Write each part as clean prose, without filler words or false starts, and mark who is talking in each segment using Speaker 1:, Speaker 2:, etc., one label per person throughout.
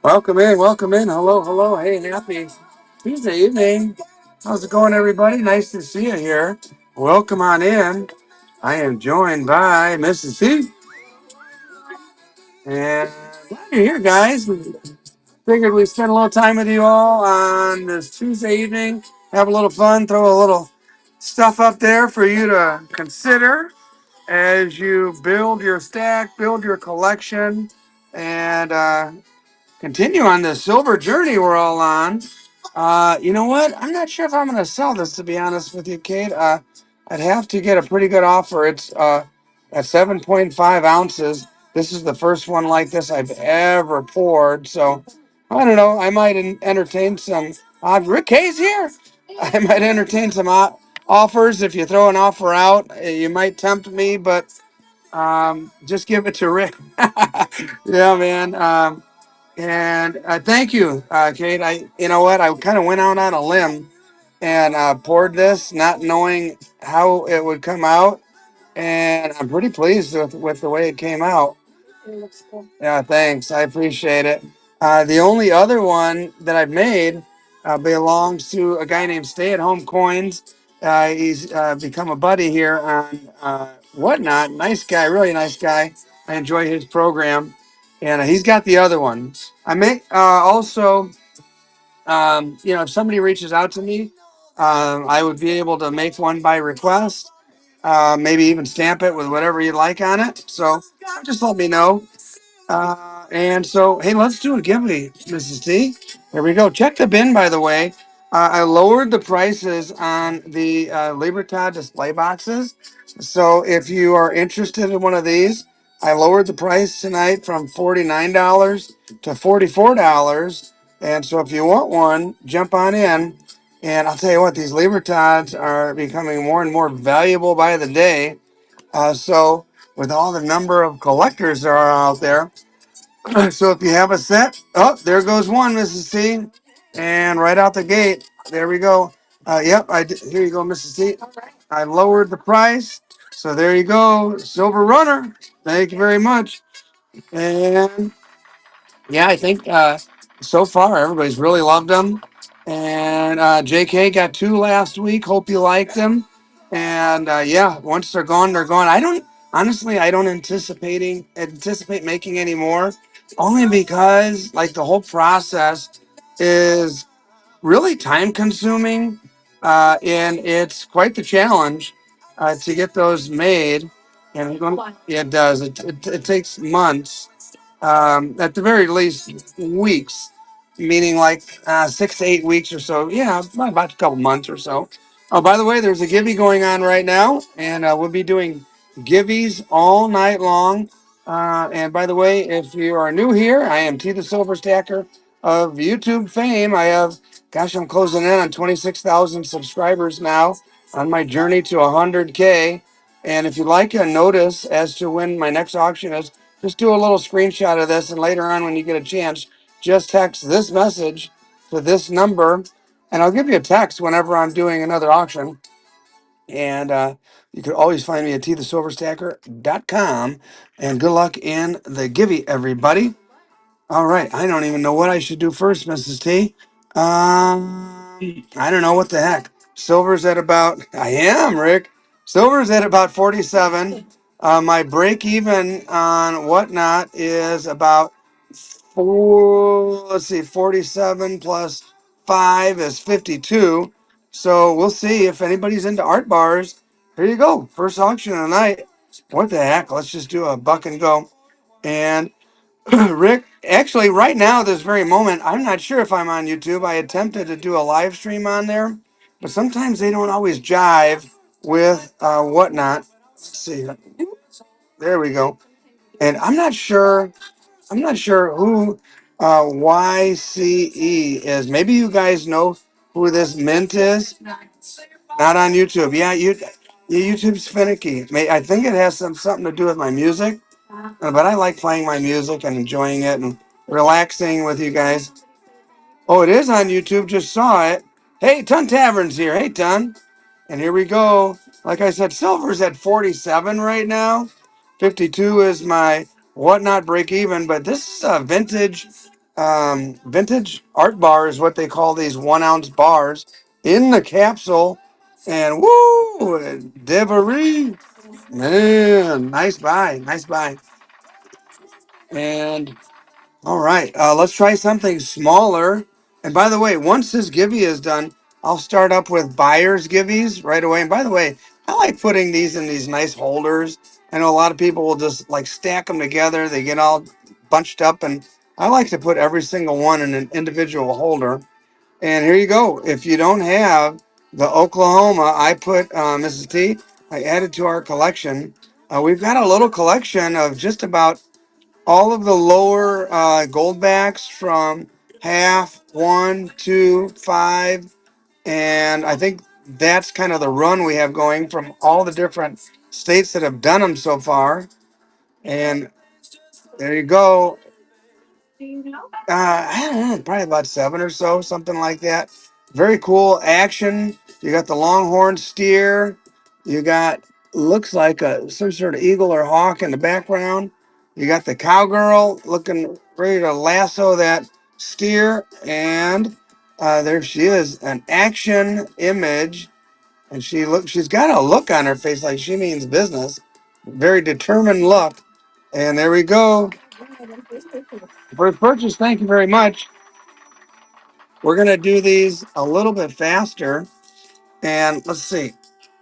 Speaker 1: Welcome in, welcome in. Hello, hello. Hey, happy Tuesday evening. How's it going, everybody? Nice to see you here. Welcome on in. I am joined by Mrs. C. And glad you're here, guys. We figured we'd spend a little time with you all on this Tuesday evening, have a little fun, throw a little stuff up there for you to consider as you build your stack, build your collection, and continue on this silver journey we're all on. You know what? I'm not sure if I'm going to sell this, to be honest with you, Kate. I'd have to get a pretty good offer. It's at 7.5 ounces. This is the first one like this I've ever poured. So I don't know. I might entertain some. Rick Hayes here. I might entertain some offers. If you throw an offer out, you might tempt me, but just give it to Rick. Yeah, man. And thank you, Kate. You know what? I kind of went out on a limb and poured this, not knowing how it would come out, and I'm pretty pleased with the way it came out. Yeah, thanks. I appreciate it. The only other one that I've made belongs to a guy named Stay at Home Coins. He's become a buddy here on Whatnot. Nice guy, really nice guy. I enjoy his program, and he's got the other one. I may also, if somebody reaches out to me, I would be able to make one by request. Maybe even stamp it with whatever you like on it. So just let me know. And so, hey, let's do a giveaway, Mrs. T. Here we go. Check the bin, by the way. I lowered the prices on the Libertad display boxes. So if you are interested in one of these, I lowered the price tonight from $49 to $44. And so if you want one, jump on in. And I'll tell you what, these Libertads are becoming more and more valuable by the day. So with all the number of collectors there are out there, so if you have a set, oh, there goes one, Mrs. T, and right out the gate, there we go. Yep, here you go, Mrs. T. I lowered the price, so there you go, Silver Runner. Thank you very much. And yeah, I think so far everybody's really loved them. And JK got two last week. Hope you liked them. And yeah, once they're gone, they're gone. I don't anticipate making any more, only because like the whole process is really time consuming, and it's quite the challenge to get those made. And it does. It takes months, at the very least weeks, meaning like 6 to 8 weeks or so. Yeah, about a couple months or so. Oh, by the way, there's a givey going on right now, and we'll be doing givvies all night long. And by the way, if you are new here, I am T the Silver Stacker of YouTube fame. I have, gosh, I'm closing in on 26,000 subscribers now on my journey to 100K. And if you'd like a notice as to when my next auction is, just do a little screenshot of this, and later on, when you get a chance, just text this message to this number, and I'll give you a text whenever I'm doing another auction. And you can always find me at tthesilverstacker.com. And good luck in the givey, everybody. All right, I don't even know what I should do first, Mrs. T. I don't know what the heck. Silver's at about. I am Rick. Silver's at about 47. My break even on Whatnot is about four. Let's see, 47 plus 5 is 52. So we'll see if anybody's into art bars. Here you go, first auction of the night. What the heck? Let's just do a buck and go. And Rick, actually, right now, this very moment, I'm not sure if I'm on YouTube. I attempted to do a live stream on there, but sometimes they don't always jive with Whatnot. Let's see. There we go. And I'm not sure. I'm not sure who YCE is. Maybe you guys know who this mint is. Not on YouTube. Yeah, YouTube's finicky. I think it has something to do with my music. But I like playing my music and enjoying it and relaxing with you guys. Oh, it is on YouTube. Just saw it. Hey, Ton Tavern's here. Hey, Ton. And here we go. Like I said, silver's at 47 right now. 52 is my whatnot break even. But this is a vintage art bar is what they call these 1 ounce bars in the capsule. And woo, Devery, man, nice buy, nice buy. And all right, let's try something smaller. And by the way, once this givey is done, I'll start up with buyer's givvies right away. And by the way, I like putting these in these nice holders. I know a lot of people will just like stack them together. They get all bunched up, and I like to put every single one in an individual holder. And here you go. If you don't have the Oklahoma, I put Mrs. T. I added to our collection. We've got a little collection of just about all of the lower Goldbacks from half, 1, 2, 5, and I think that's kind of the run we have going from all the different states that have done them so far. And there you go. I don't know, probably about 7 or so, something like that. Very cool action. You got the longhorn steer. You got looks like some sort of eagle or hawk in the background. You got the cowgirl looking ready to lasso that steer, and there she is, an action image, and she's got a look on her face like she means business. Very determined look. And there we go. First purchase. Thank you very much. We're going to do these a little bit faster. And let's see.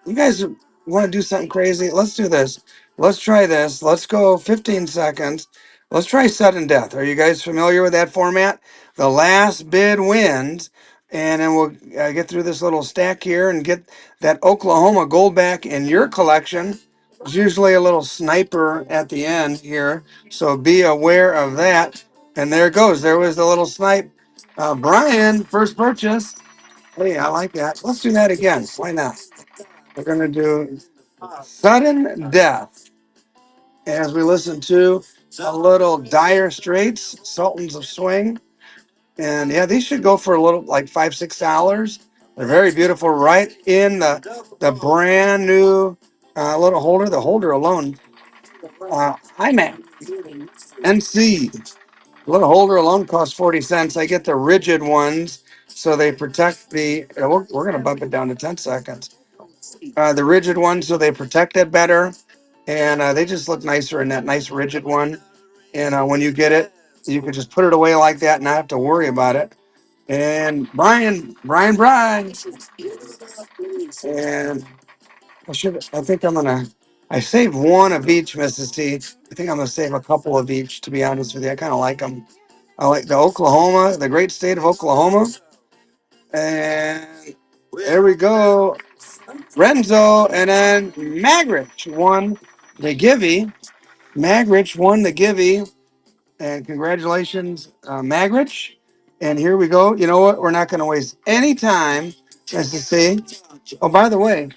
Speaker 1: You guys want to do something crazy? Let's do this. Let's try this. Let's go 15 seconds. Let's try sudden death. Are you guys familiar with that format? The last bid wins. And then we'll get through this little stack here and get that Oklahoma Goldback in your collection. There's usually a little sniper at the end here. So be aware of that. And there it goes. There was the little snipe. Brian, first purchase. Hey, I like that. Let's do that again. Why not? We're going to do sudden death as we listen to a little Dire Straits, Sultans of Swing. And yeah, these should go for a little like $5, $6. They're very beautiful, right in the brand new little holder. The holder alone, iMac NC. Little holder alone costs 40 cents. I get the rigid ones, so they protect the. We're going to bump it down to 10 seconds. The rigid ones, so they protect it better, and they just look nicer in that nice rigid one. And when you get it, you can just put it away like that and not have to worry about it. And Brian, and I should. I think I'm gonna. I saved one of each, Mrs. T. I think I'm gonna save a couple of each. To be honest with you, I kind of like them. I like the Oklahoma, the great state of Oklahoma, and there we go. Renzo, and then Magrich won the Givey. Magrich won the Givey, and congratulations, Magrich. And here we go. You know what? We're not going to waste any time. As to say, oh, by the way,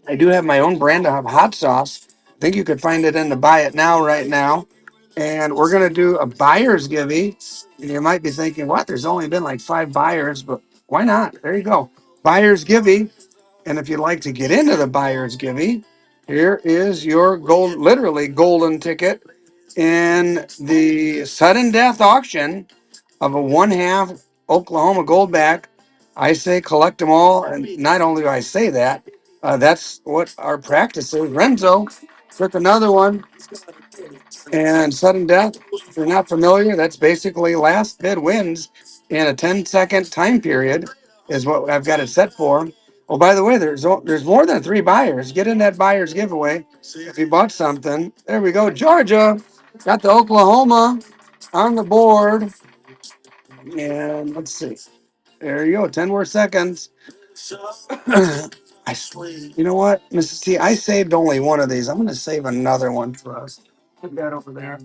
Speaker 1: I do have my own brand of hot sauce. I think you could find it in the Buy It Now right now. And we're going to do a buyer's givey. And you might be thinking, what? There's only been like 5 buyers, but why not? There you go. Buyer's givey. And if you'd like to get into the buyer's givey, here is your gold, literally golden ticket in the sudden death auction of a 1/2 Oklahoma Goldback. I say collect them all, and not only do I say that, that's what our practice is. Renzo took another one, and sudden death. If you're not familiar, that's basically last bid wins in a 10-second time period, is what I've got it set for. Oh, by the way, there's more than 3 buyers. Get in that buyer's giveaway if you bought something. There we go. Georgia got the Oklahoma on the board. And let's see. There you go. 10 more seconds. You know what, Mrs. T? I saved only one of these. I'm going to save another one for us. Put that over there.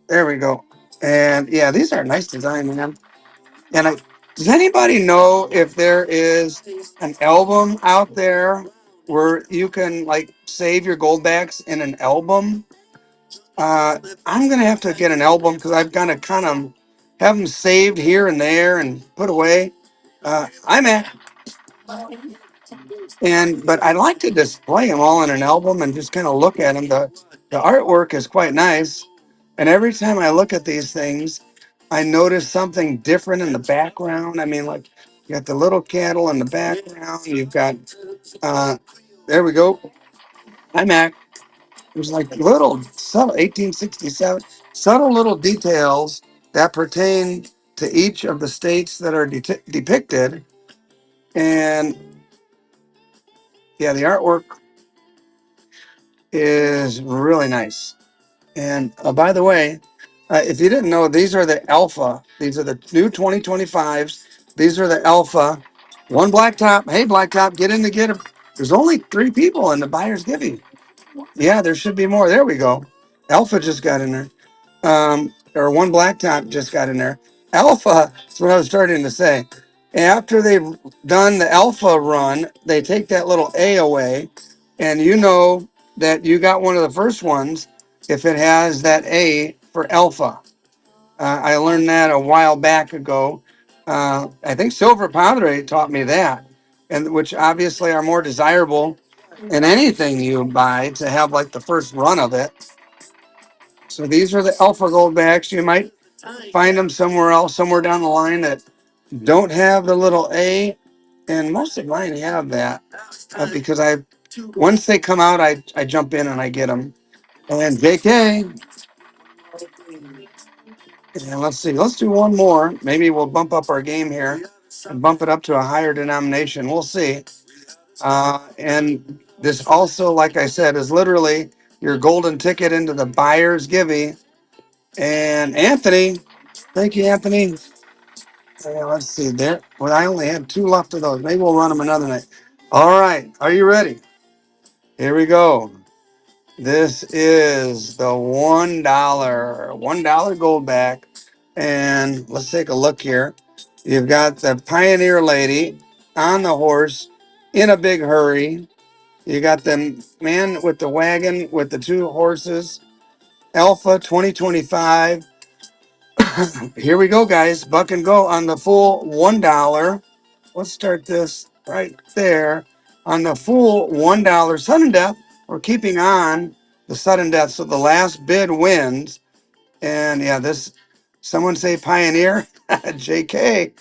Speaker 1: There we go. And yeah, these are nice design, man. And does anybody know if there is an album out there where you can like save your Goldbacks in an album? I'm gonna have to get an album because I've got to kind of have them saved here and there and put away. I'm at. But I'd like to display them all in an album and just kind of look at them. The artwork is quite nice, and every time I look at these things, I notice something different in the background. I mean, like you got the little cattle in the background. You've got uh, there we go. Hi, Mac. There's like little subtle 1867 subtle little details that pertain to each of the states that are depicted, and yeah, the artwork is really nice. And by the way, if you didn't know, these are the alpha. These are the new 2025s. These are the alpha. One blacktop. Hey, blacktop, get in to get them. There's only 3 people in the buyer's giving. Yeah, there should be more. There we go. Alpha just got in there. Or one blacktop just got in there. Alpha, that's what I was starting to say. After they've done the alpha run, they take that little A away, and you know that you got one of the first ones if it has that A for alpha. I learned that a while back ago. I think Silver Padre taught me that, and which obviously are more desirable in anything you buy to have like the first run of it. So these are the alpha goldbacks. You might find them somewhere else, somewhere down the line that don't have the little A, and most of mine have that because I once they come out, I jump in and I get them. And JK, and let's see, let's do one more. Maybe we'll bump up our game here and bump it up to a higher denomination. We'll see. And this also, like I said, is literally your golden ticket into the buyer's giving. And Anthony, thank you, Anthony. Let's see there. Well, I only have 2 left of those. Maybe we'll run them another night. All right. Are you ready? Here we go. This is the $1 gold back. And let's take a look here. You've got the Pioneer lady on the horse in a big hurry. You got the man with the wagon with the 2 horses. Alpha 2025. Here we go, guys. Buck and go on the full $1. Let's start this right there. On the full $1 sudden death, we're keeping on the sudden death. So the last bid wins. And yeah, this, someone say Pioneer. JK.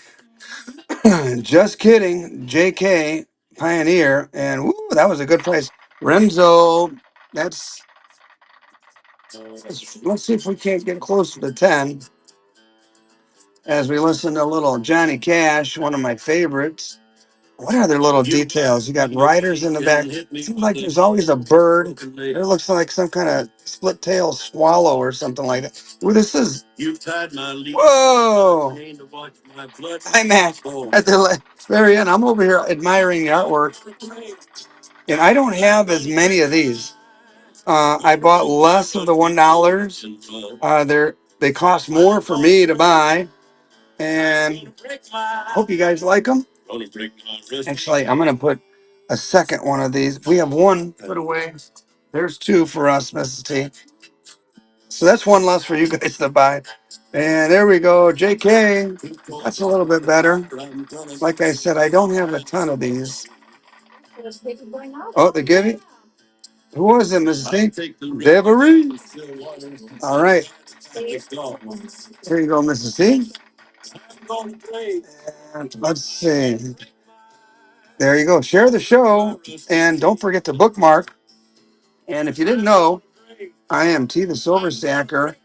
Speaker 1: Just kidding. JK, Pioneer. And woo, that was a good price. Renzo, that's, let's see if we can't get closer to 10 as we listen to a little Johnny Cash, one of my favorites. What other little details? You got riders in the back. Seems like there's always a bird. It looks like some kind of split tail swallow or something like that. Well, this is. Whoa! I'm at the very end. I'm over here admiring the artwork. And I don't have as many of these. I bought less of the $1. They cost more for me to buy. And hope you guys like them. Actually, I'm going to put a second one of these. We have one put away. There's 2 for us, Mrs. T. So that's one less for you guys to buy. And there we go, JK. That's a little bit better. Like I said, I don't have a ton of these. Oh, they give you? Who was it, Mrs. T? Devery. All right. Here you go, Mrs. T. And let's see. There you go. Share the show. And don't forget to bookmark. And if you didn't know, I am T the Silver Stacker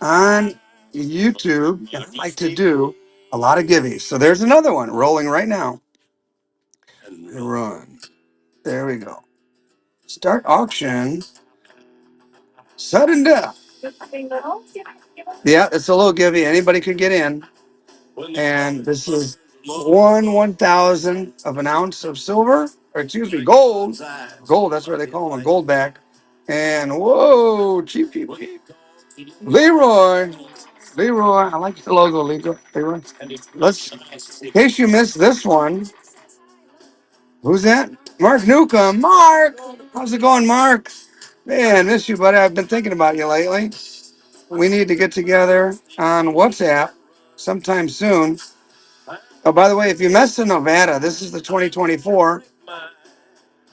Speaker 1: on YouTube, and I like to do a lot of giving. So there's another one rolling right now. Run. There we go. Start auction. Sudden death. Yeah, it's a little giving. Anybody could get in. And this is 1/1000 of an ounce of silver, or excuse me, gold. Gold, that's what they call them, a gold back. And whoa, cheap, cheap, cheap. Leroy. Leroy, I like the logo, Leroy. Let's, in case you missed this one, who's that? Mark Newcomb. Mark, how's it going, Mark? Man, miss you, buddy. I've been thinking about you lately. We need to get together on WhatsApp sometime soon. Oh, by the way, if you missed the Nevada, this is the 2024.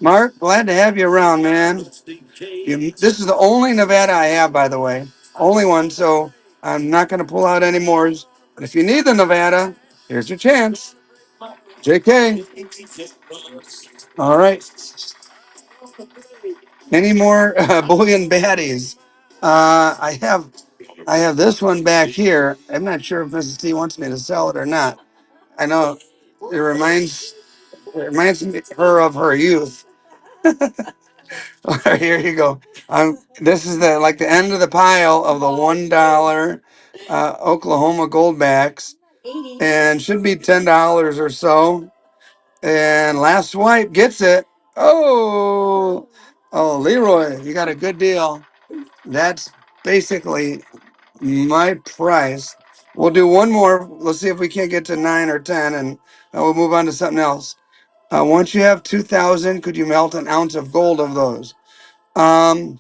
Speaker 1: Mark, glad to have you around, man. This is the only Nevada I have, by the way. Only one, so I'm not going to pull out any more. But if you need the Nevada, here's your chance. JK. All right. Any more bullion baddies? I have this one back here. I'm not sure if Mrs. T wants me to sell it or not. I know it reminds her of her youth. All right, here you go. This is the end of the pile of the $1 Oklahoma Goldbacks, and should be $10 or so. And last swipe gets it. Oh, Leroy, you got a good deal. That's basically my price. We'll do one more. Let's see if we can't get to 9 or 10, and we'll move on to something else. Once you have 2,000, could you melt an ounce of gold of those? Um,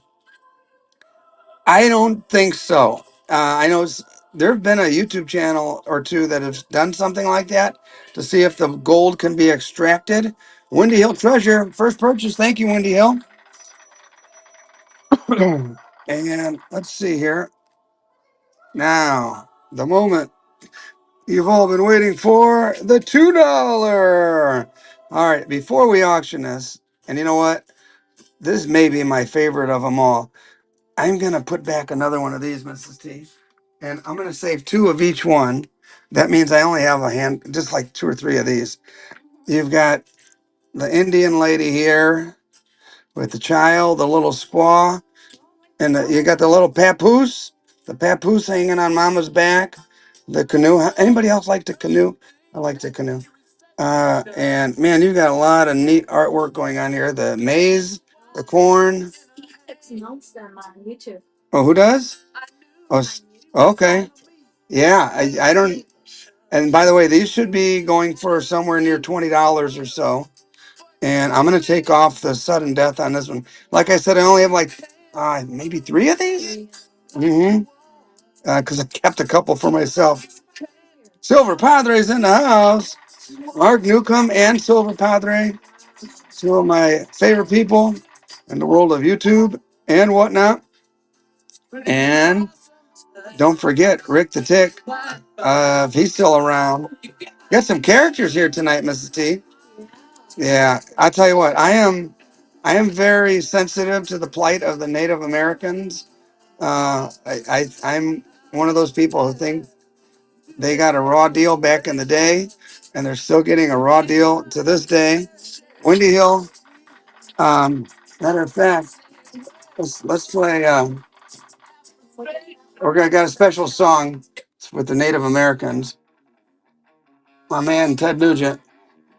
Speaker 1: I don't think so. I know there have been a YouTube channel or two that have done something like that to see if the gold can be extracted. Windy Hill Treasure, first purchase. Thank you, Windy Hill. And let's see here. Now, the moment you've all been waiting for, the $2. All right, before we auction this, and you know what? This may be my favorite of them all. I'm going to put back another one of these, Mrs. T. And I'm going to save two of each one. That means I only have just like two or three of these. You've got the Indian lady here with the child, the little squaw, and you got the little papoose, hanging on mama's back, the canoe. Anybody else like the canoe? I like the canoe. And man, you got a lot of neat artwork going on here. The maize, the corn. Oh, who does? Oh, okay. Yeah, I don't. And by the way, these should be going for somewhere near $20 or so. And I'm going to take off the sudden death on this one. Like I said, I only have like maybe three of these. Mm-hmm. Because I kept a couple for myself. Silver Padre's in the house. Mark Newcomb and Silver Padre. Two of my favorite people in the world of YouTube and whatnot. And don't forget Rick the Tick. If he's still around. Got some characters here tonight, Mrs. T. Yeah, I tell you what, I am very sensitive to the plight of the Native Americans. I'm one of those people who think they got a raw deal back in the day, and they're still getting a raw deal to this day. Windy Hill. Matter of fact, let's play. We're gonna got a special song with the Native Americans. My man Ted Nugent,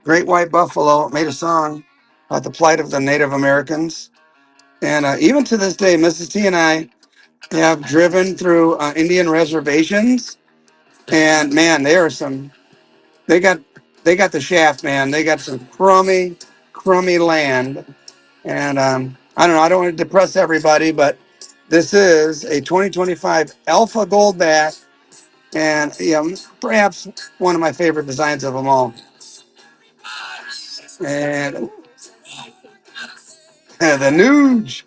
Speaker 1: Great White Buffalo, made a song about the plight of the Native Americans. And even to this day, Mrs. T and I have driven through Indian reservations, and man, they got they got the shaft, man. They got some crummy land, and I don't know. I don't want to depress everybody, but this is a 2025 Alpha Goldback, and perhaps one of my favorite designs of them all. And the Nuge,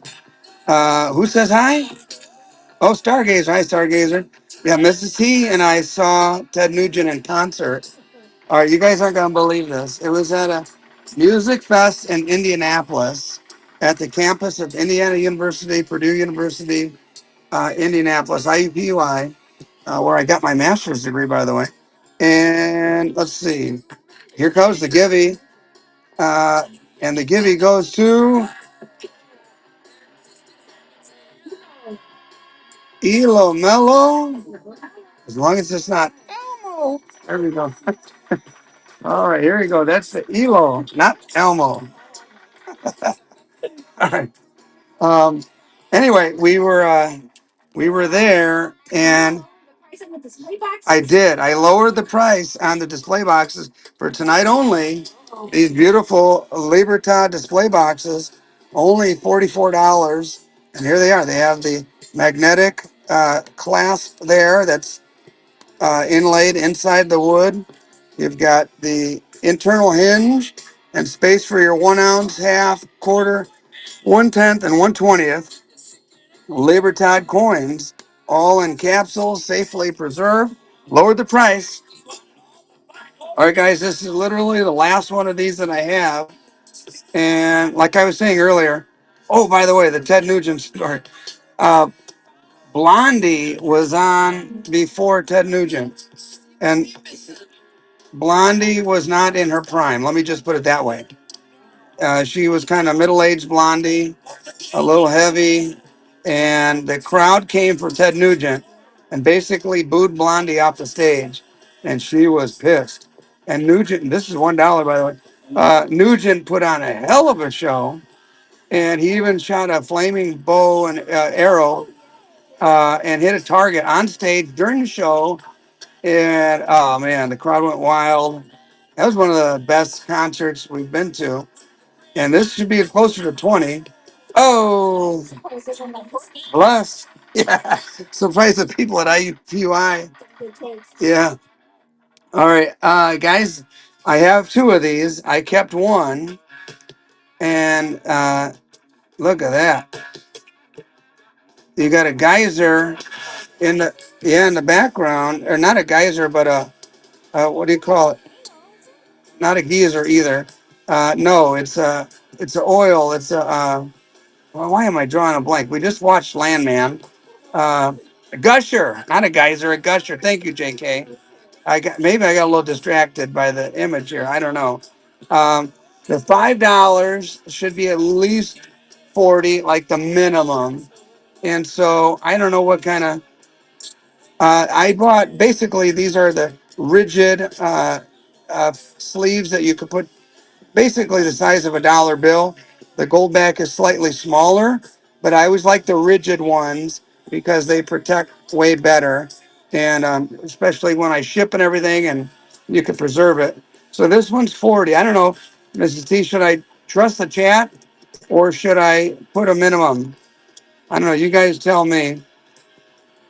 Speaker 1: who says hi? Oh, Stargazer. Hi, Stargazer. Yeah, Mrs. T and I saw Ted Nugent in concert. All right, you guys aren't going to believe this. It was at a music fest in Indianapolis at the campus of Indiana University, Purdue University, Indianapolis, IUPUI, where I got my master's degree, by the way. And let's see. Here goes the Givey. And the Givey goes to Elo Mello. As long as it's not Elmo. There we go. All right, here we go. That's the Elo, not Elmo. All right. Um. Anyway, we were there, and I did. I lowered the price on the display boxes for tonight only. These beautiful Libertad display boxes, only $44, and here they are. They have the magnetic clasp there. That's inlaid inside the wood. You've got the internal hinge, and space for your 1 ounce, half, quarter, 1/10, and 1/20 Libertad coins, all in capsules, safely preserved. Lowered the price. All right, guys, this is literally the last one of these that I have. And like I was saying earlier, oh, by the way, the Ted Nugent story. Uh, Blondie was on before Ted Nugent, and Blondie was not in her prime. Let me just put it that way. She was kind of middle-aged Blondie, a little heavy, and the crowd came for Ted Nugent and basically booed Blondie off the stage, and she was pissed. And Nugent, this is $1 by the way. Nugent put on a hell of a show, and he even shot a flaming bow and arrow and hit a target on stage during the show. And oh man, the crowd went wild. That was one of the best concerts we've been to. And this should be closer to 20. Oh, bless. Yeah. Surprise the people at IUPUI. Yeah. All right. Guys, I have two of these. I kept one. And look at that. You got a geyser in the in the background, or not a geyser, but what do you call it? Not a geyser either. No, it's a oil. It's a well, why am I drawing a blank? We just watched Landman. A gusher, not a geyser, a gusher. Thank you, JK. I got a little distracted by the image here. I don't know. The $5 should be at least 40, like the minimum. And so I don't know what kind of. I bought basically these are the rigid sleeves that you could put basically the size of a dollar bill. The Goldback is slightly smaller, but I always like the rigid ones because they protect way better, and especially when I ship and everything, and you can preserve it. So this one's 40. I don't know, Mrs. T. Should I trust the chat or should I put a minimum? I don't know. You guys tell me.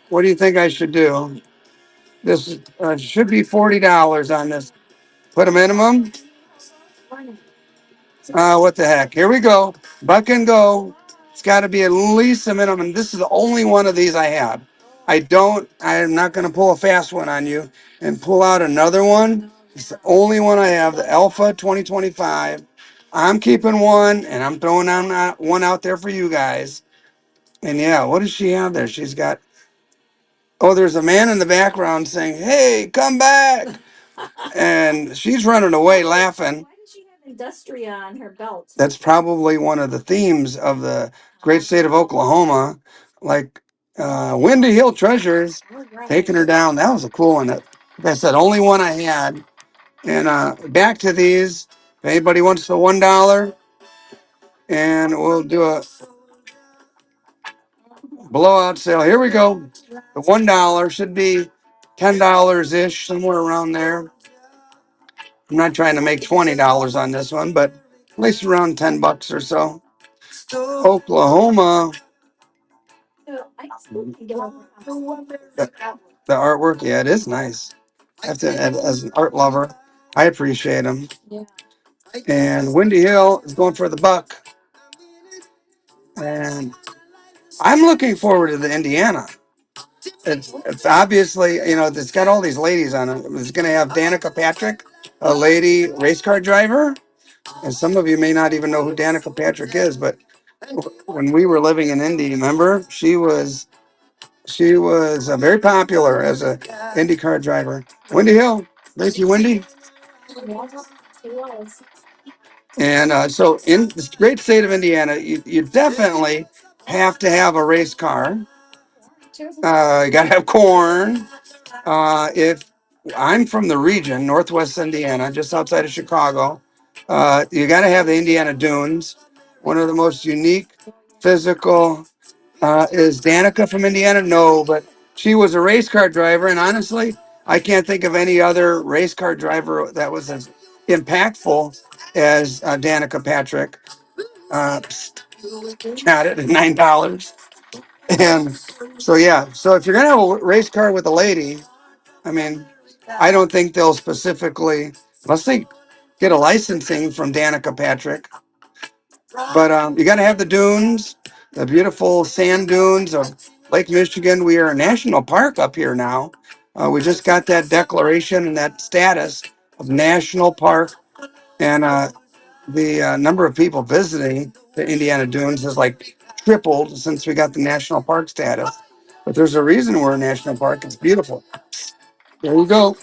Speaker 1: What do you think I should do? This should be $40 on this. Put a minimum. What the heck? Here we go. Buck and go. It's got to be at least a minimum. This is the only one of these I have. I'm not going to pull a fast one on you and pull out another one. It's the only one I have, the Alpha 2025. I'm keeping one and I'm throwing on one out there for you guys. And yeah, what does she have there? She's got, oh, there's a man in the background saying, hey, come back. And she's running away laughing. That's probably one of the themes of the great state of Oklahoma, like Windy Hill Treasures, taking her down. That was a cool one. Like I said, only one I had. And back to these. If anybody wants the $1, and we'll do a blowout sale. Here we go. The $1 should be $10 ish, somewhere around there. I'm not trying to make $20 on this one, but at least around $10 or so. Oklahoma. The, the artwork, yeah, it is nice. I have to, as an art lover, I appreciate them. And Windy Hill is going for the buck. And I'm looking forward to the Indiana. It's obviously, it's got all these ladies on it. It's going to have Danica Patrick, a lady race car driver. And some of you may not even know who Danica Patrick is, but when we were living in Indy, remember, she was very popular as a IndyCar driver. Windy Hill, thank you, Wendy. And so in this great state of Indiana, you definitely have to have a race car. You got to have corn. If I'm from the region, Northwest Indiana, just outside of Chicago, you got to have the Indiana Dunes. One of the most unique physical. Is Danica from Indiana? No, but she was a race car driver, and honestly, I can't think of any other race car driver that was as impactful as Danica Patrick. Uh, got it at $9, and so yeah. So if you're gonna have a race car with a lady, I mean, I don't think they'll specifically. Let's think. get a licensing from Danica Patrick. But you got to have the dunes, the beautiful sand dunes of Lake Michigan. We are a national park up here now. We just got that declaration and that status of national park, and the number of people visiting the Indiana Dunes has like tripled since we got the national park status. But there's a reason we're a national park. It's beautiful. There you go.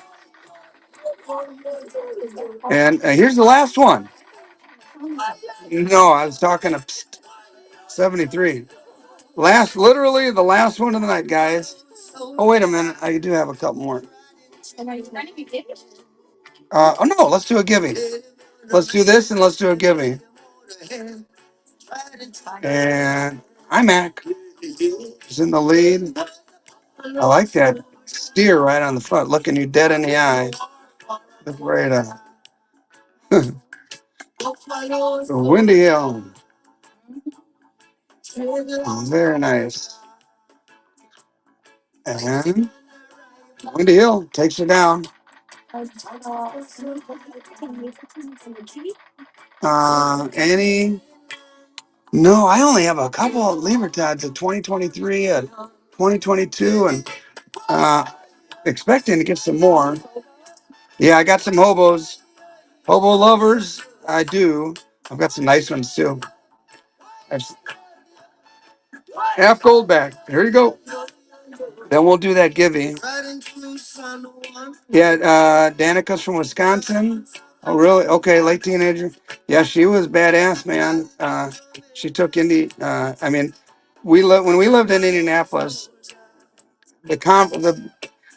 Speaker 1: And here's the last one. No, I was talking to 73. Literally the last one of the night, guys. Oh, wait a minute. I do have a couple more. Oh, no, let's do a giving. Let's do this and let's do a giving. And iMac is in the lead. I like that steer right on the front, looking you dead in the eye. Look right at Windy Hill. Very nice. And Windy Hill takes her down. Annie? No, I only have a couple of Libertads of 2023 and 2022, and uh, expecting to get some more. Yeah, I got some hobos. Hobo lovers, I do. I've got some nice ones too. Half Goldback. Here you go. Then we'll do that giving. Yeah, Danica's from Wisconsin. Oh, really? Okay, late teenager. Yeah, she was badass, man. She took I mean, when we lived in Indianapolis.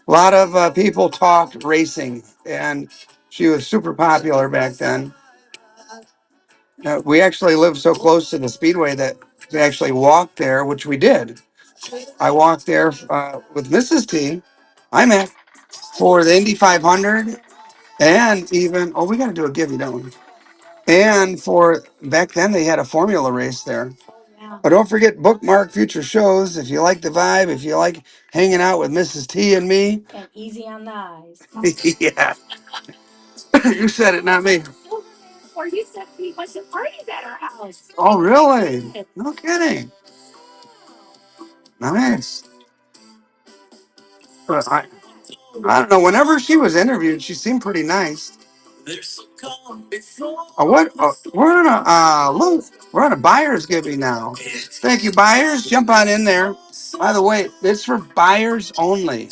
Speaker 1: A lot of people talked racing, and she was super popular back then. We actually lived so close to the speedway that we actually walked there, which we did. I walked there with Mrs. T. I'm at for the Indy 500, and even we got to do a give, don't we? And for back then, they had a formula race there. But don't forget, bookmark future shows if you like the vibe, if you like hanging out with Mrs. T and me. And easy on the eyes. Yeah, you said it, not me. Or you said we went to parties at our house. Oh, really? No kidding. Nice. But I don't know. Whenever she was interviewed, she seemed pretty nice. What? We're on a look. We're on a buyer's giving now. Thank you, buyers. Jump on in there. By the way, it's for buyers only.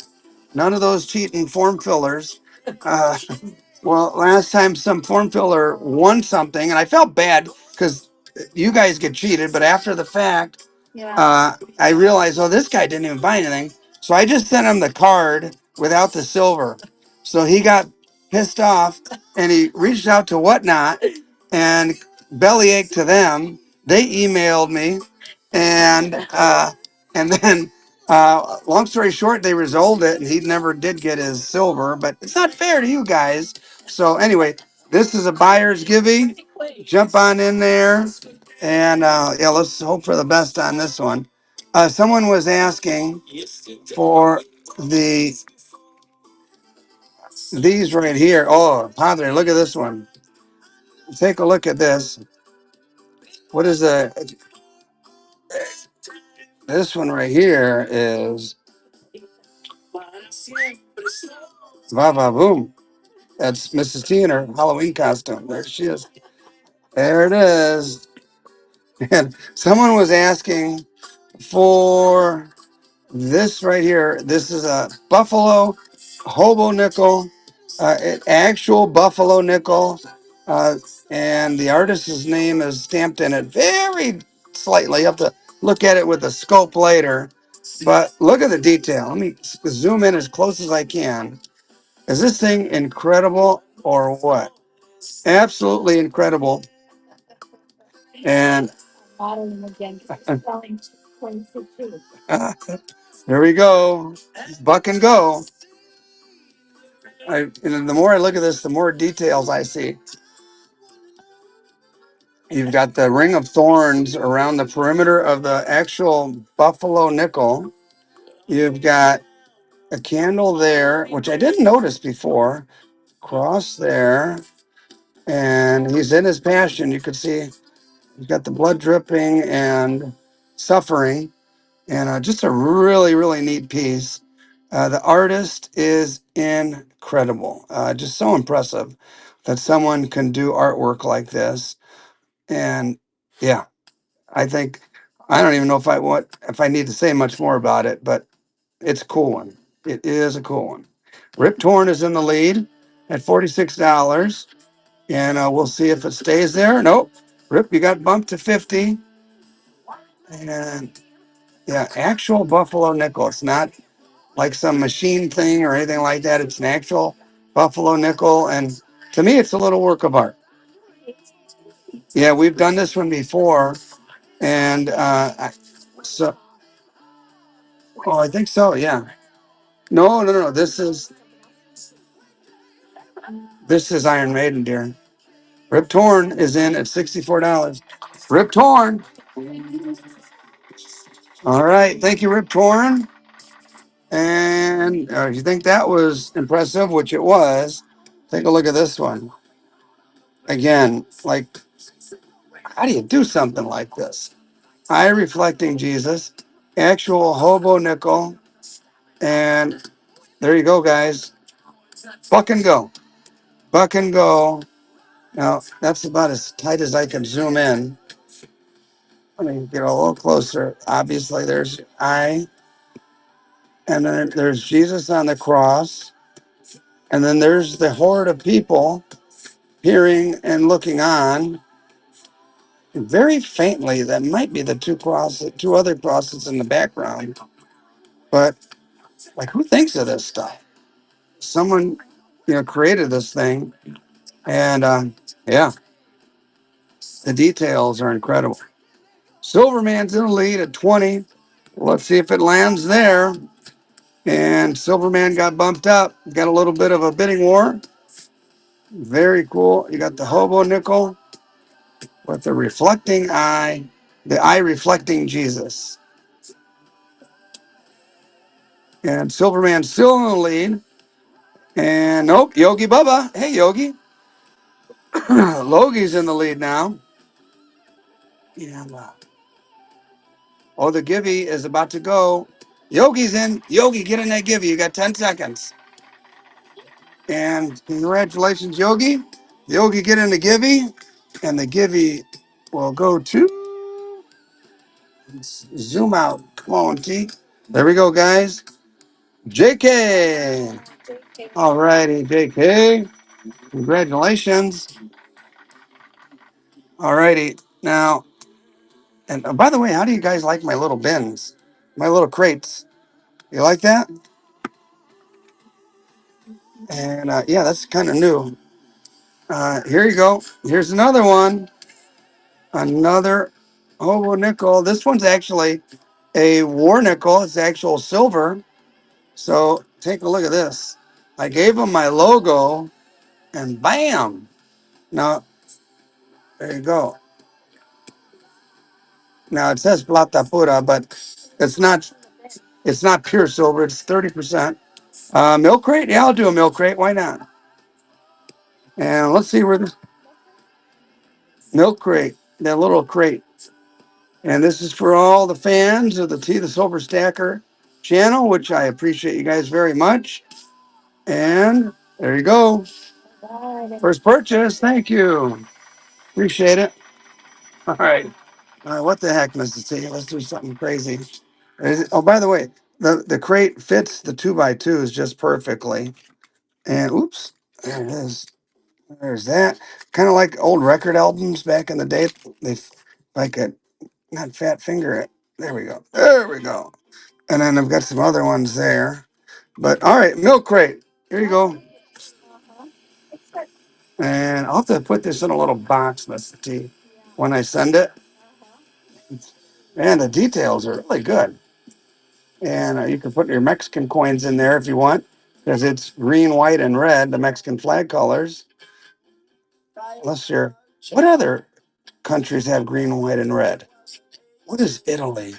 Speaker 1: None of those cheating form fillers. Uh, well, last time some form filler won something, and I felt bad because you guys get cheated. But after the fact, I realized, oh, this guy didn't even buy anything. So I just sent him the card without the silver. So he got pissed off and he reached out to Whatnot and bellyached to them. They emailed me, and then long story short, they resolved it and he never did get his silver. But it's not fair to you guys. So anyway, this is a buyer's giving. Jump on in there. And yeah, let's hope for the best on this one. Someone was asking for these right here. Oh, Padre, look at this one. Take a look at this. What is this one right here is Va Va Boom. That's Mrs. T in her Halloween costume. There she is. There it is. And someone was asking for this right here. This is a Buffalo hobo nickel, an actual Buffalo nickel, uh, and the artist's name is stamped in it very slightly. You have to look at it with a scope later, but look at the detail. Let me zoom in as close as I can. Is this thing incredible or what? Absolutely incredible. And there we go. Buck and go. And the more I look at this, the more details I see. You've got the ring of thorns around the perimeter of the actual buffalo nickel. You've got a candle there, which I didn't notice before. Cross there. and he's in his passion. You could see he's got the blood dripping and suffering, and just a really, really neat piece. The artist is incredible, just so impressive that someone can do artwork like this. And yeah, I think I don't even know if I need to say much more about it, but it's a cool one. It is a cool one. Rip Torn is in the lead at $46, and we'll see if it stays there. Nope, Rip, you got bumped to 50, and yeah, actual Buffalo nickel. It's not like some machine thing or anything like that. It's an actual Buffalo nickel, and to me, it's a little work of art. Yeah, we've done this one before, and so oh, I think so. Yeah. No, no, no. This is Iron Maiden, dear. Rip Torn is in at $64. Rip Torn. All right. Thank you, Rip Torn. And if you think that was impressive, which it was, take a look at this one. Again, like, how do you do something like this? Eye reflecting Jesus, actual hobo nickel. And there you go, guys. Buck and go. Buck and go. Now, that's about as tight as I can zoom in. Let me get a little closer. Obviously, there's eye. And then there's Jesus on the cross. And then there's the horde of people hearing and looking on. And very faintly, that might be the two other crosses in the background. But like, who thinks of this stuff? Someone, created this thing. And yeah, the details are incredible. Silverman's in the lead at 20. Let's see if it lands there. And Silverman got bumped up. Got a little bit of a bidding war. Very cool. You got the hobo nickel with the reflecting eye, the eye reflecting Jesus. And Silverman's still in the lead. And nope, Yogi Bubba. Hey, Yogi. Logi's in the lead now. And the Givey is about to go. Yogi's in. Yogi, get in that Givey. You got 10 seconds. And congratulations, Yogi. Yogi, get in the Givey. And the Givey will go to. Let's zoom out. Come on, T. There we go, guys. JK. All righty, JK. Congratulations. All righty. Now, and by the way, how do you guys like my little bins? My little crates? You like that? And yeah, that's kind of new. Here you go. Here's another one. Another hobo nickel. This one's actually a war nickel. It's actual silver. So take a look at this. I gave them my logo, and bam! Now there you go. Now it says plata pura, but it's not. It's not pure silver. It's 30%. Milk crate? Yeah, I'll do a milk crate. Why not? And let's see where the milk crate, that little crate. And this is for all the fans of the T the Silver Stacker channel, which I appreciate you guys very much. And there you go. First purchase. Thank you. Appreciate it. All right. What the heck, Mrs. T? Let's do something crazy. Oh, by the way, the crate fits the 2x2s just perfectly. And oops, there it is. There's that. Kind of like old record albums back in the day. They like a not fat finger it. There we go. There we go. And then I've got some other ones there. But all right, milk crate. Here you go. And I'll have to put this in a little box, Mr. T, when I send it. And the details are really good. And you can put your Mexican coins in there if you want, because it's green, white, and red, the Mexican flag colors. Unless you're, what other countries have green, white, and red? What is Italy?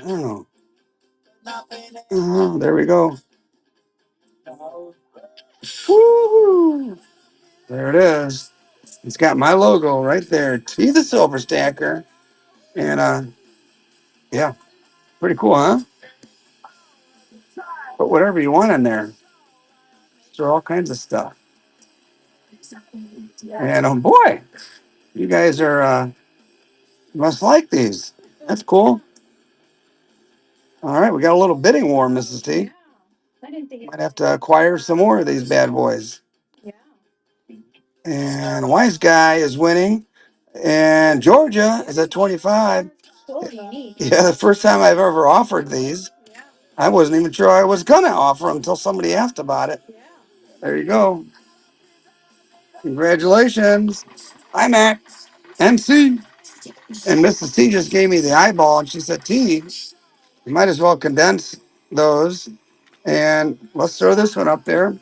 Speaker 1: I don't know. There we go. Woo-hoo. There it is. It's got my logo right there, T the Silver Stacker. And yeah, pretty cool, huh? Put whatever you want in there. Throw all kinds of stuff. And oh boy, you guys are must like these. That's cool. All right, we got a little bidding war, Mrs. T. Might have to acquire some more of these bad boys. And Wise Guy is winning. And Georgia is at 25. Yeah, the first time I've ever offered these. I wasn't even sure I was going to offer them until somebody asked about it. There you go. Congratulations. Hi, Mac. MC. And Mrs. T just gave me the eyeball, and she said, T, you might as well condense those. And let's throw this one up there.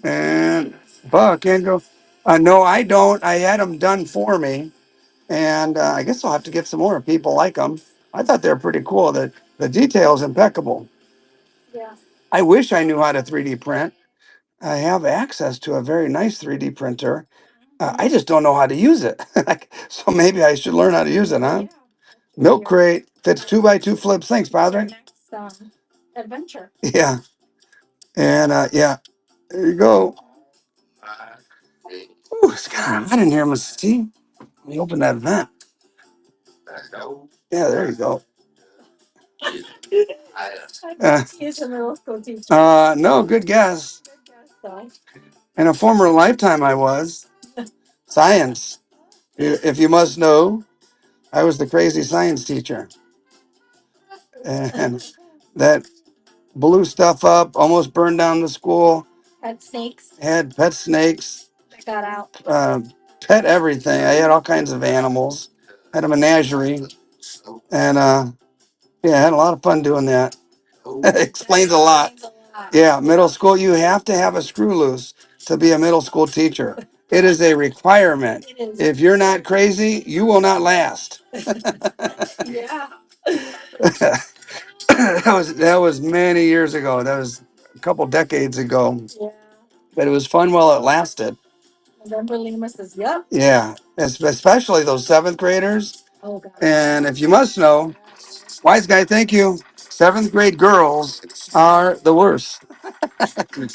Speaker 1: And Buck can't go. No, I don't. I had them done for me. And I guess I'll have to get some more if people like them. I thought they were pretty cool. The detail is impeccable. I wish I knew how to 3D print. I have access to a very nice 3D printer. I just don't know how to use it. So maybe I should learn how to use it, huh? Milk crate fits 2x2 flips. Thanks, Padre. Yeah. And yeah, there you go. Ooh, it's kind of hot in here, Mrs. T. Let me open that vent. Yeah, there you go. No, good guess. In a former lifetime, I was science. If you must know, I was the crazy science teacher, and that blew stuff up, almost burned down the school. Had pet snakes, pet everything. I had all kinds of animals. Had a menagerie, and yeah, I had a lot of fun doing that. Explains a lot. Yeah, middle school, you have to have a screw loose to be a middle school teacher. It is a requirement. If you're not crazy, you will not last. That was many years ago. That was a couple decades ago. But it was fun while it lasted. Yeah, especially those seventh graders. And if you must know, Wise Guy, thank you. Seventh grade girls are the worst.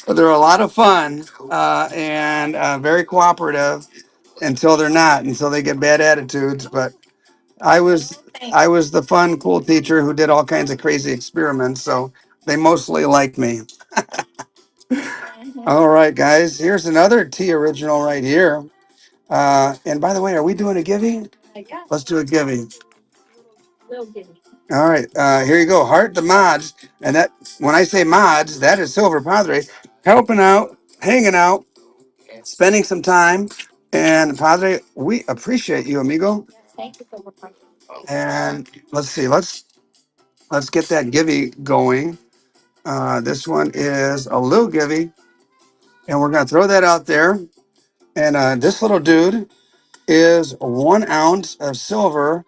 Speaker 1: They're a lot of fun and very cooperative until they're not, until they get bad attitudes. But I was I was the fun, cool teacher who did all kinds of crazy experiments, so they mostly like me. All right, guys, here's another T original right here. And by the way, are we doing a giving? Let's do a giving. All right, here you go. Heart the mods, and that when I say mods, that is Silver Padre helping out, hanging out, spending some time. And Padre, we appreciate you, amigo. And let's see, let's get that givey going. This one is a little givey, and we're gonna throw that out there. And this little dude is 1 ounce of silver,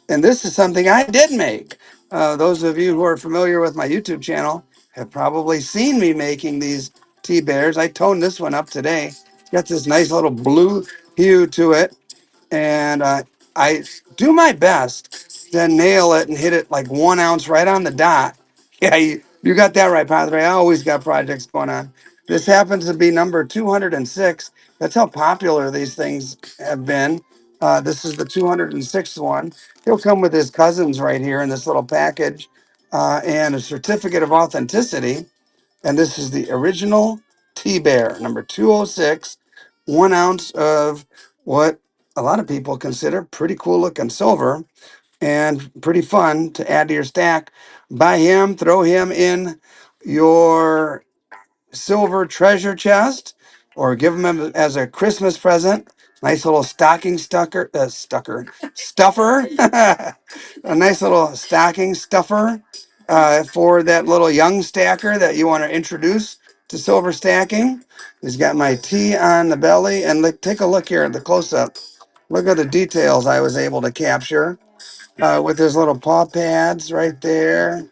Speaker 1: and this is something I did make. Those of you who are familiar with my YouTube channel have probably seen me making these tea bears. I toned this one up today. It's got this nice little blue hue to it, and I do my best to nail it and hit it like 1 ounce right on the dot. Yeah, you got that right, Padre. I always got projects going on. This happens to be number 206. That's how popular these things have been. This is the 206th one. He'll come with his cousins right here in this little package and a certificate of authenticity. And this is the original Tea Bear, number 206, 1 ounce of what a lot of people consider pretty cool looking silver and pretty fun to add to your stack. Buy him, throw him in your silver treasure chest or give him as a Christmas present. Nice little stuffer, a nice little stocking stuffer for that little young stacker that you want to introduce to silver stacking. He's got my T on the belly, and take a look here at the close up. Look at the details I was able to capture with his little paw pads right there.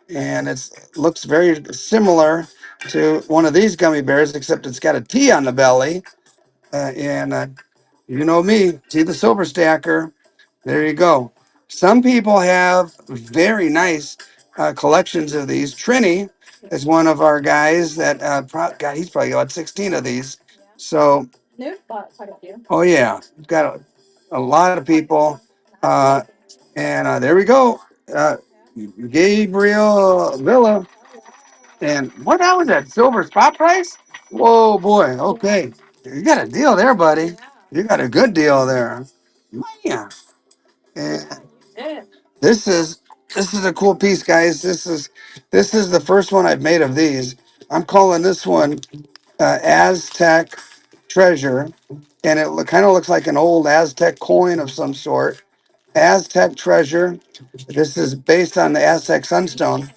Speaker 1: And it looks very similar to one of these gummy bears, except it's got a T on the belly. And you know me, see the silver stacker. There you go. Some people have very nice collections of these. Trini is one of our guys that, God, he's probably got 16 of these. So, oh, yeah, we've got a lot of people. Uh, and there we go. Uh, Gabriel Villa. And what that was that silver spot price? Whoa, boy. Okay. You got a deal there, buddy. You got a good deal there. Man. And this is this is a cool piece, guys. This is the first one I've made of these. I'm calling this one Aztec Treasure, and it kind of looks like an old Aztec coin of some sort. Aztec Treasure. This is based on the Aztec Sunstone.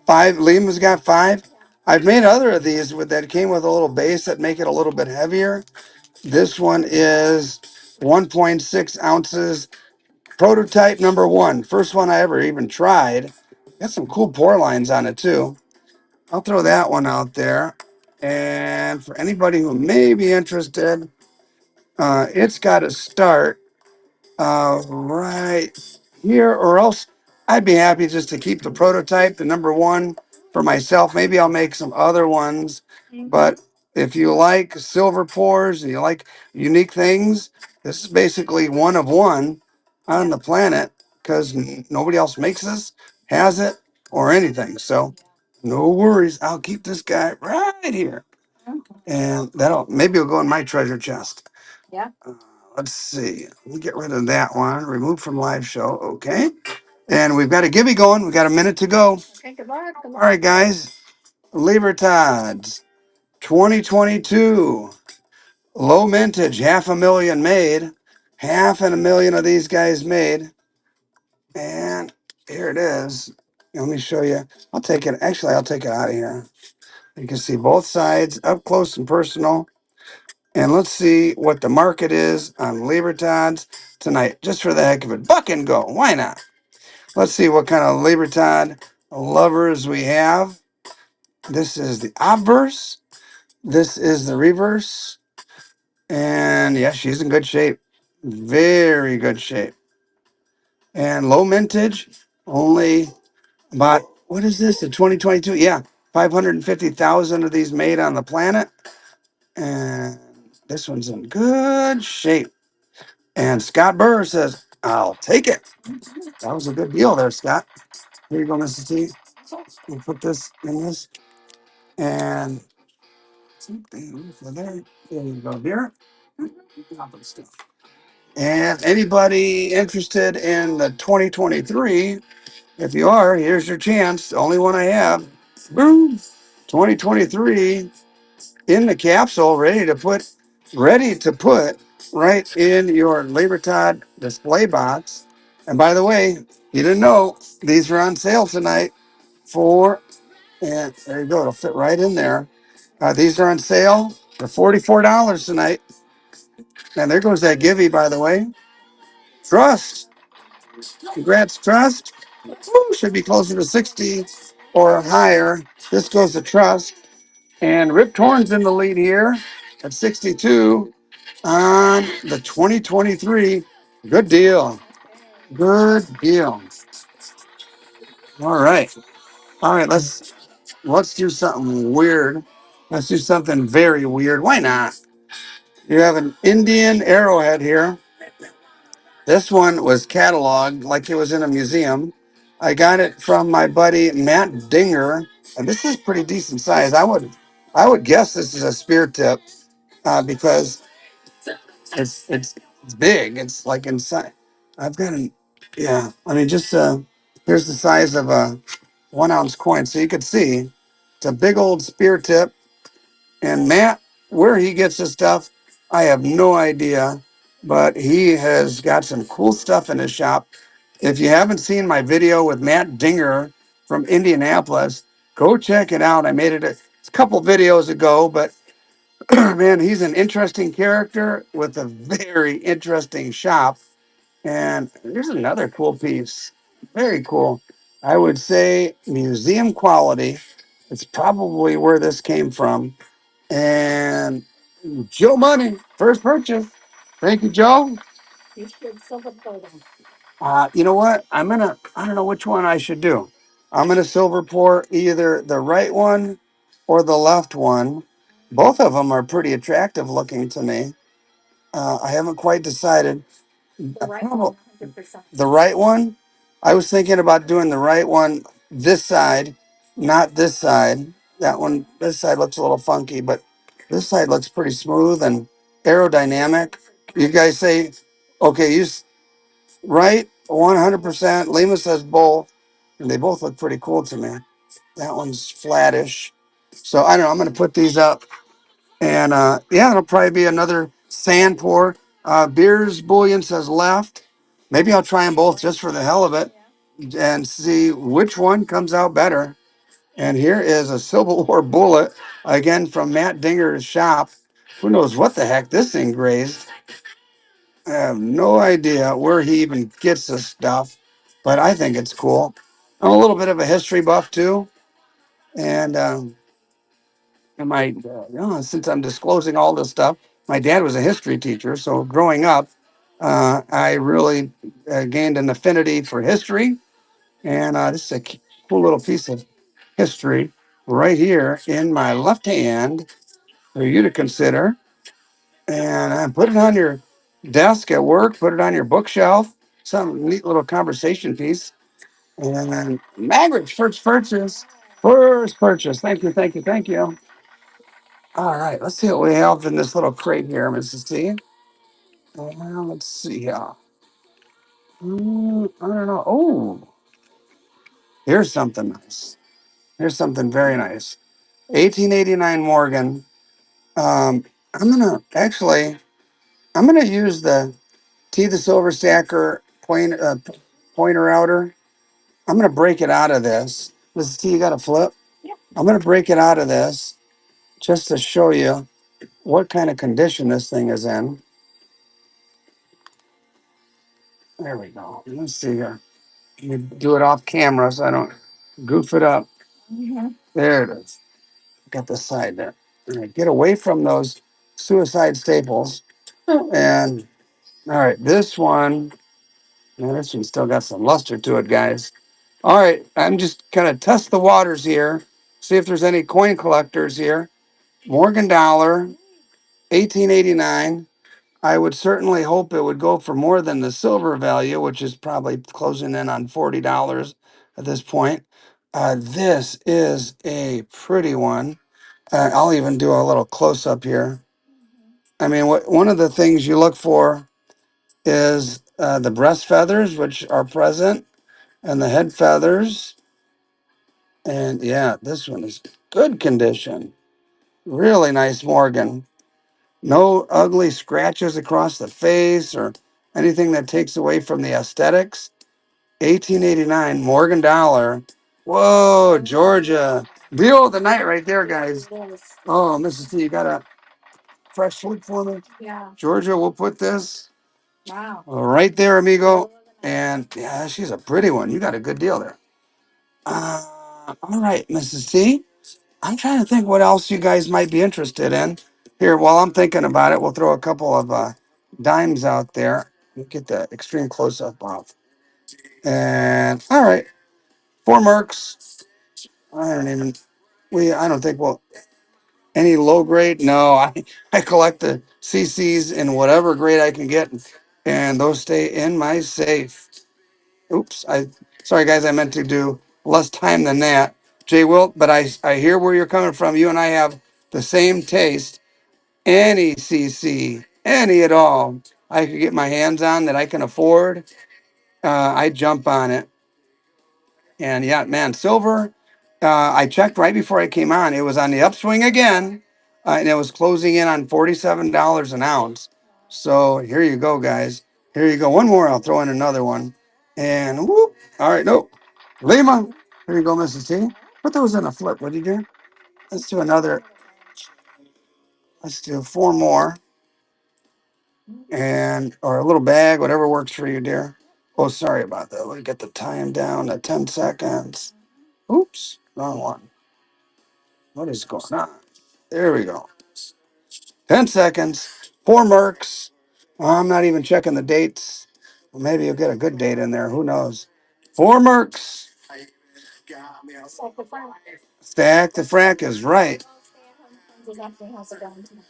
Speaker 1: Five. Lima's got five. I've made other of these with that came with a little base that make it a little bit heavier. This one is 1.6 ounces. Prototype number one. First one I ever even tried. Got some cool pour lines on it too. I'll throw that one out there. And for anybody who may be interested, it's got to start right here, or else I'd be happy just to keep the prototype, the number one, for myself. Maybe I'll make some other ones. But if you like silver pours and you like unique things, this is basically one of one on the planet because nobody else makes this, has it, or anything. So no worries. I'll keep this guy right here. And that'll maybe it'll go in my treasure chest. Uh, let's see. Let me get rid of that one. Remove from live show. Okay. And we've got a Gibby going. We've got a minute to go. All right, guys. Libertad's 2022. Low mintage. 500,000 made. Half and a million of these guys made. And here it is. Let me show you. I'll take it. Actually, I'll take it out of here. You can see both sides up close and personal. And let's see what the market is on Libertad's tonight, just for the heck of it. Buck and go. Why not? Let's see what kind of Libertad lovers we have. This is the obverse. This is the reverse. And yeah, she's in good shape. Very good shape. And low mintage, only about, what is this, a 2022? Yeah, 550,000 of these made on the planet. And this one's in good shape. And Scott Burr says, I'll take it. That was a good deal there, Scott. Here you go, Mrs. T. We'll put this in this. And there you go, here. And anybody interested in the 2023, if you are, here's your chance. The only one I have. Boom. 2023 in the capsule, ready to put right in your Libertad display box. And by the way, you didn't know these are on sale tonight and there you go, it'll fit right in there. These are on sale for $44 tonight. And there goes that Givey, by the way. Trust. Congrats, Trust. Woo, should be closer to 60 or higher. This goes to Trust. And Rip Torn's in the lead here at 62 on the 2023. Good deal. Good deal. All right. All right, let's do something weird. Let's do something very weird. Why not? You have an Indian arrowhead here. This one was cataloged like it was in a museum. I got it from my buddy Matt Dinger, and this is pretty decent size. I would guess this is a spear tip because it's big. It's like inside. I've got an yeah. I mean, just here's the size of a 1 ounce coin, so you could see it's a big old spear tip. And Matt, where he gets this stuff, I have no idea, but he has got some cool stuff in his shop. If you haven't seen my video with Matt Dinger from Indianapolis, go check it out. I made it a couple videos ago, but man, he's an interesting character with a very interesting shop. And here's another cool piece. Very cool. I would say museum quality. It's probably where this came from. And Joe Money, first purchase. Thank you, Joe. You know what? I don't know which one I should do. I'm gonna silver pour either the right one or the left one. Both of them are pretty attractive looking to me. I haven't quite decided. The right one? I was thinking about doing the right one this side, not this side. That one, this side looks a little funky, but this side looks pretty smooth and aerodynamic. You guys say, okay, right, 100%. Lima says both, and they both look pretty cool to me. That one's flattish. So I don't know. I'm going to put these up, and yeah, it'll probably be another sand pour. Beers Bullion says left. Maybe I'll try them both just for the hell of it and see which one comes out better. And here is a Civil War bullet again from Matt Dinger's shop. Who knows what the heck this thing grazed? I have no idea where he even gets this stuff, but I think it's cool. I'm a little bit of a history buff too, and since I'm disclosing all this stuff, my dad was a history teacher, so growing up, I really gained an affinity for history, and this is a cool little piece of history right here in my left hand for you to consider. And put it on your desk at work, put it on your bookshelf, some neat little conversation piece. And then Margaret's first purchase. First purchase. Thank you, thank you, thank you. All right, let's see what we have in this little crate here, Mrs. T. Let's see here. I don't know. Oh, here's something nice. Here's something very nice. 1889 Morgan. I'm gonna actually. I'm gonna use the T the Silver Stacker pointer outer. I'm gonna break it out of this. Mrs. T, you got a flip? I'm gonna break it out of this just to show you what kind of condition this thing is in. There we go. Let's see here. Let me do it off camera so I don't goof it up. There it is. Got the side there. All right, get away from those suicide staples. And all right, this one, man, this one still got some luster to it, guys. All right, I'm just gonna test the waters here, see if there's any coin collectors here. Morgan dollar, 1889. I would certainly hope it would go for more than the silver value, which is probably closing in on $40 at this point. This is a pretty one. I'll even do a little close up here. I mean, one of the things you look for is the breast feathers, which are present, and the head feathers. And yeah, this one is good condition. Really nice Morgan. No ugly scratches across the face or anything that takes away from the aesthetics. 1889 Morgan dollar. Whoa, Georgia. Deal of the night right there, guys. Oh, Mrs. T, you got a fresh flip for me? Georgia, we'll put this right there, amigo. And yeah, she's a pretty one. You got a good deal there. All right, Mrs. T. I'm trying to think what else you guys might be interested in. Here, while I'm thinking about it, we'll throw a couple of dimes out there. We'll get the extreme close up off. And all right, 4 mercs. I don't even. I don't think we'll any low grade. No, I collect the CCs in whatever grade I can get, and those stay in my safe. Oops, sorry guys, I meant to do less time than that. Jay Wilt, but I hear where you're coming from. You and I have the same taste. Any CC, any at all, I could get my hands on that I can afford. I jump on it. And yeah, man, silver. I checked right before I came on. It was on the upswing again, and it was closing in on $47 an ounce. So here you go, guys. Here you go. One more. I'll throw in another one. And whoop. All right, nope. Lima. Here you go, Mrs. T. Put those in a flip. What do you do? Let's do another. Let's do 4 more. And or a little bag, whatever works for you, dear. Oh, sorry about that. Let me get the time down to 10 seconds. Oops, wrong one. What is going on? There we go. 10 seconds. 4 Mercs. I'm not even checking the dates. Maybe you'll get a good date in there. Who knows? 4 Mercs. Stack the frack is right.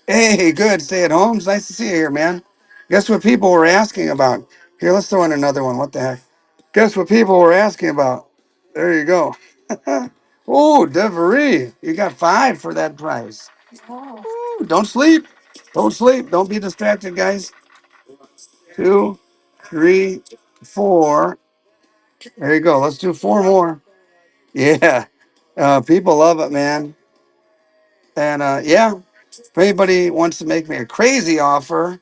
Speaker 1: Hey, good. Stay at home. It's nice to see you here, man. Guess what people were asking about? Here, let's throw in another one. What the heck? Guess what people were asking about? There you go. Oh, Devery. You got 5 for that price. Ooh, don't sleep. Don't sleep. Don't be distracted, guys. 2, 3, 4. There you go. Let's do 4 more. Yeah. People love it, man. And yeah, if anybody wants to make me a crazy offer,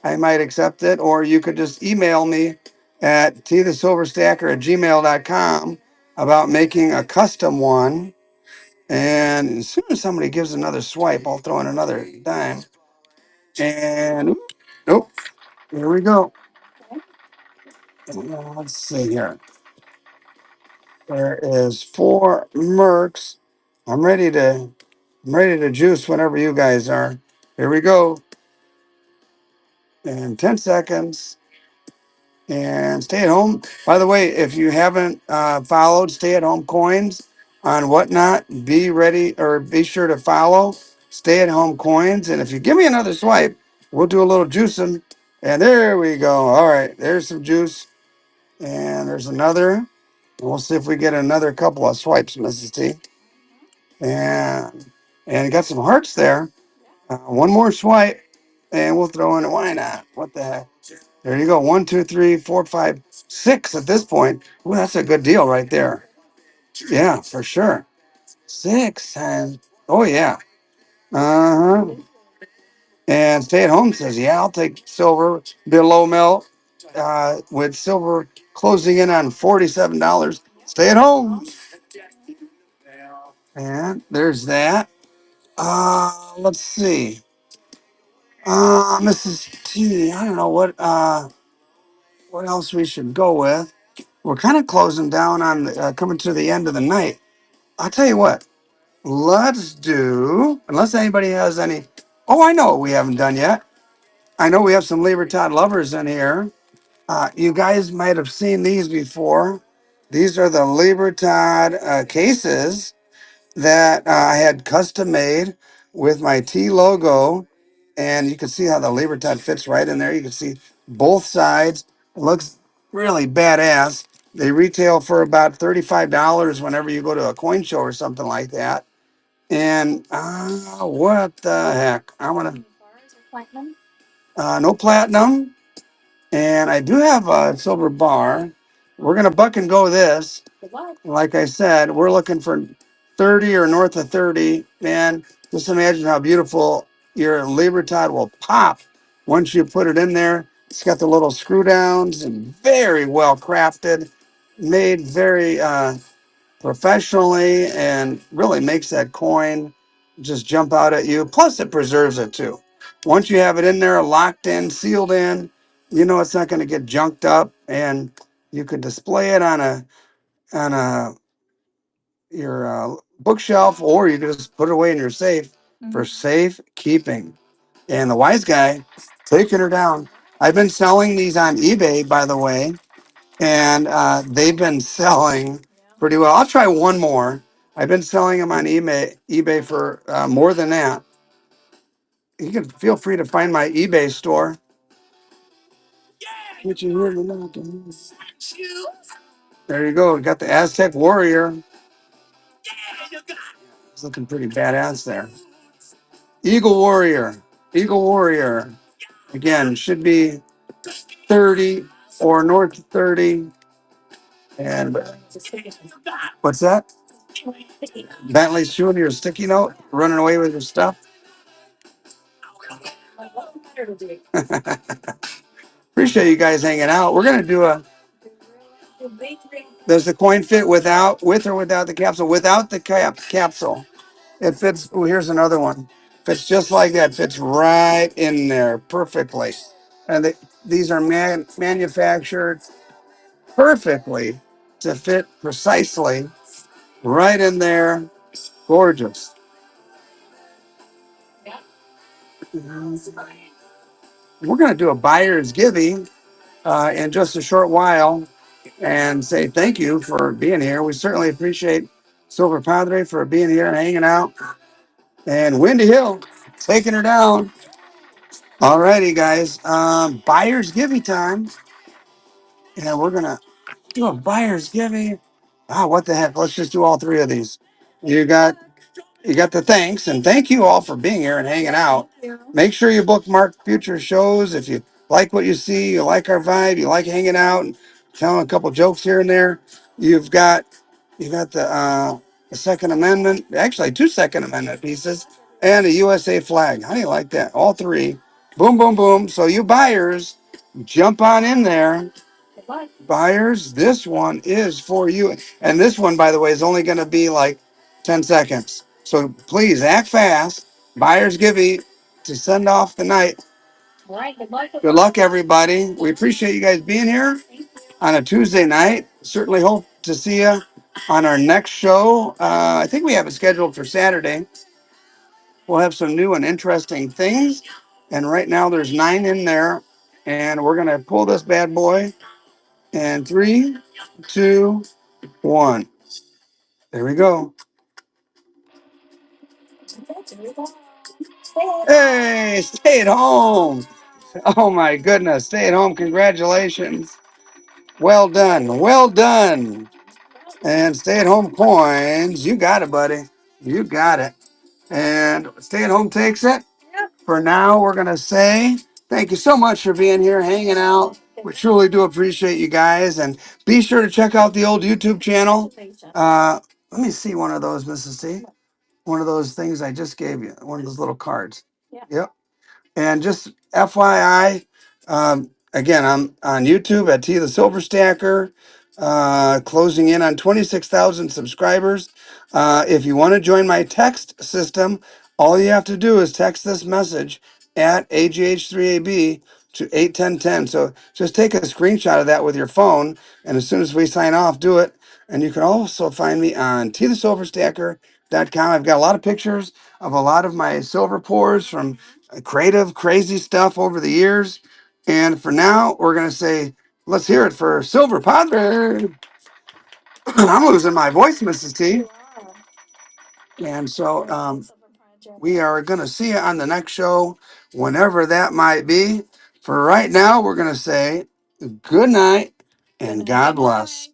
Speaker 1: I might accept it. Or you could just email me at tthesilverstacker@gmail.com about making a custom one. And as soon as somebody gives another swipe, I'll throw in another dime. And nope, here we go. Let's see here. There is 4 Mercs. I'm ready to juice whenever you guys are. Here we go. In 10 seconds. And stay at home. By the way, if you haven't followed Stay at Home Coins on Whatnot, be ready or be sure to follow Stay at Home Coins. And if you give me another swipe, we'll do a little juicing. And there we go. All right, there's some juice. And there's another. And we'll see if we get another couple of swipes, Mrs. T. And got some hearts there. One more swipe, and we'll throw in. Why not? What the heck? There you go. 1, 2, 3, 4, 5, 6 at this point. Ooh, that's a good deal right there. Yeah, for sure. 6 and oh yeah. Uh-huh. And Stay at Home says, yeah, I'll take silver below melt. With silver closing in on $47. Stay at home. And there's that. Let's see. Mrs. T, I don't know what else we should go with. We're kind of closing down on coming to the end of the night. I'll tell you what. Let's do, unless anybody has any. Oh, I know what we haven't done yet. I know we have some Libertad lovers in here. You guys might have seen these before. These are the Libertad cases that I had custom made with my T logo. And you can see how the Libertad fits right in there. You can see both sides. It looks really badass. They retail for about $35 whenever you go to a coin show or something like that. And what the heck? I want to no platinum, and I do have a silver bar. We're gonna buck and go this. Like I said, we're looking for 30 or north of 30. Man, just imagine how beautiful your Libertad will pop once you put it in there. It's got the little screw downs and very well crafted, made very professionally, and really makes that coin just jump out at you. Plus, it preserves it too. Once you have it in there, locked in, sealed in, you know it's not going to get junked up, and you could display it on a your bookshelf, or you can just put it away in your safe for safe keeping. And the wise guy taking her down. I've been selling these on eBay, by the way, and they've been selling pretty well. I'll try one more. I've been selling them on eBay for more than that. You can feel free to find my eBay store. Get you here tonight. There you go. We got the Aztec Warrior. It's looking pretty badass there. Eagle Warrior. Eagle Warrior. Again, should be 30 or north of 30. And what's that? Bentley's chewing your sticky note, running away with your stuff. Appreciate you guys hanging out. We're gonna do a. Does the coin fit with or without the capsule? Without the capsule, it fits. Oh, here's another one. Fits just like that. Fits right in there perfectly. And these are manufactured perfectly to fit precisely right in there. Gorgeous. We're going to do a buyer's giving in just a short while and say thank you for being here. We certainly appreciate Silver Padre for being here and hanging out. And Windy Hill taking her down. All righty, guys. Buyer's giving time. And we're going to do a buyer's giving. Ah, what the heck? Let's just do all three of these. You got You got the thanks, and thank you all for being here and hanging out. Make sure you bookmark future shows if you like what you see, you like our vibe, you like hanging out and telling a couple jokes here and there. You've got the Second Amendment, actually two Second Amendment pieces, and a USA flag. How do you like that? All three. Boom, boom, boom. So you buyers, jump on in there. Buyers, this one is for you. And this one, by the way, is only going to be like 10 seconds. So please act fast. Buyers give you to send off the night. Good luck, everybody. We appreciate you guys being here on a Tuesday night. Certainly hope to see you on our next show. I think we have it scheduled for Saturday. We'll have some new and interesting things. And right now there's 9 in there. And we're going to pull this bad boy. And 3, 2, 1. There we go. Hey, stay at home. Oh my goodness, stay at home. Congratulations. Well done. Well done. And stay at home coins. You got it, buddy. You got it. And stay at home takes it. For now, we're going to say thank you so much for being here, hanging out. We truly do appreciate you guys. And be sure to check out the old YouTube channel. Let me see one of those, Mrs. T. One of those things I just gave you. One of those little cards. Yep. And just FYI, again, I'm on YouTube at T the Silver Stacker, closing in on 26,000 subscribers. If you want to join my text system, all you have to do is text this message at AGH3AB to 81010. So just take a screenshot of that with your phone, and as soon as we sign off, do it. And you can also find me on tthesilverstacker.com. I've got a lot of pictures of a lot of my silver pours from creative, crazy stuff over the years. And for now, we're going to say, let's hear it for Silver Padre. I'm losing my voice, Mrs. T. And so we are going to see you on the next show, whenever that might be. For right now, we're going to say good night and God bless.